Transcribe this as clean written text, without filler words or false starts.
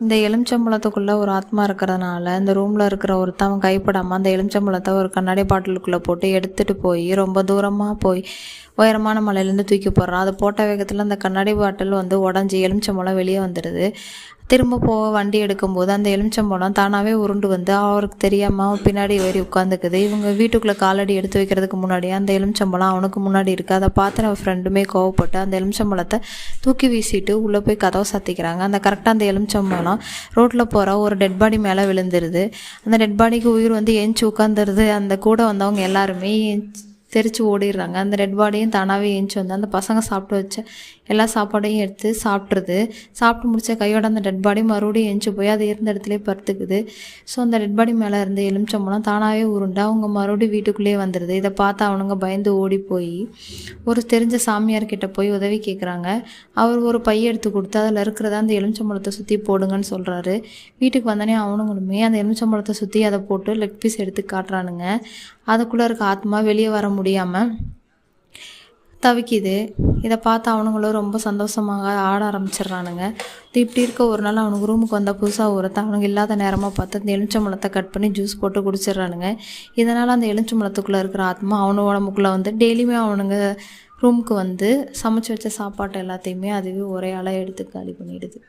இந்த எலுமிச்சம்பழத்துக்குள்ளே ஒரு ஆத்மா இருக்கிறதுனால இந்த ரூமில் இருக்கிற ஒருத்தவன் கைப்படாமல் அந்த எலுமிச்சம்பழத்தை ஒரு கண்ணாடி பாட்டிலுக்குள்ளே போட்டு எடுத்துகிட்டு போய் ரொம்ப தூரமாக போய் உயரமான மலையிலேருந்து தூக்கி போடுறான். அது போட்ட வேகத்தில் அந்த கண்ணாடி பாட்டில் உடஞ்சி எலுமிச்சம்பழம் வெளியே வந்துடுது. திரும்ப போக வண்டி எடுக்கும்போது அந்த எலுமிச்சம்பழம் தானாகவே உருண்டு அவருக்கு தெரியாமல் பின்னாடி ஏறி உட்காந்துக்குது. இவங்க வீட்டுக்குள்ளே காலடி எடுத்து வைக்கிறதுக்கு முன்னாடியே அந்த எலுமிச்சம்பழம் அவனுக்கு முன்னாடி இருக்குது. அதை பார்த்து நம்ம ஃப்ரெண்டுமே கோவப்பட்டு அந்த எலுமிச்சம்பழத்தை தூக்கி வீசிட்டு உள்ளே போய் கதவை சாத்திக்கிறாங்க. கரெக்டாக அந்த எலுமிச்சம்பழம் ரோட்டில் போகிற ஒரு டெட் பாடி மேலே விழுந்துருது. அந்த டெட் பாடிக்கு உயிர் ஏஞ்சி உட்காந்துருது. அந்த கூட வந்தவங்க எல்லாருமே தெரிச்சு ஓடிடுறாங்க. அந்த டெட் பாடியும் தானாகவே ஏஞ்சி அந்த பசங்க சாப்பிட்டு வச்ச எல்லா சாப்பாடையும் எடுத்து சாப்பிட்ருது. சாப்பிட்டு முடிச்ச கையோட அந்த டெட் பாடி மறுபடியும் ஏஞ்சி போய் அது இருந்த இடத்துலேயே படுத்துக்குது. ஸோ அந்த டெட் பாடி மேலே இருந்த எலுமிச்சம்பழம் தானாகவே உருண்டா அவங்க மறுபடியும் வீட்டுக்குள்ளேயே வந்துடுது. இதை பார்த்து அவனுங்க பயந்து ஓடி போய் ஒரு தெரிஞ்ச சாமியார்கிட்ட போய் உதவி கேட்குறாங்க. அவர் ஒரு பைய எடுத்து கொடுத்து அதில் இருக்கிறத அந்த எலுமிச்சம்பழத்தை சுற்றி போடுங்கன்னு சொல்கிறாரு. வீட்டுக்கு வந்தோடனே அவனுங்களுமே அந்த எலுமிச்சம்பழத்தை சுற்றி அதை போட்டு லெக் பீஸ் எடுத்து காட்டுறானுங்க. அதுக்குள்ளே இருக்க ஆத்மா வெளியே வர முடியாமல் தவிக்குது. இதை பார்த்து அவனுங்களும் ரொம்ப சந்தோஷமாக ஆட ஆரம்பிச்சிடுறானுங்க. இப்படி இருக்க ஒரு நாள் அவனுக்கு ரூமுக்கு வந்தால் புதுசாக ஒருத்த அவனுக்கு இல்லாத நேரமாக பார்த்து அந்த எலுமிச்சம்பழத்தை கட் பண்ணி ஜூஸ் போட்டு குடிச்சிடுறானுங்க. இதனால் அந்த எலுமிச்சம்பழத்துக்குள்ளே இருக்கிற ஆத்மா அவனு உடம்புக்குள்ளே டெய்லியுமே அவனுங்க ரூமுக்கு சமைச்சு வச்ச சாப்பாட்டை எல்லாத்தையுமே அதுவே ஒரே ஆளாக எடுத்து காலி பண்ணிடுது.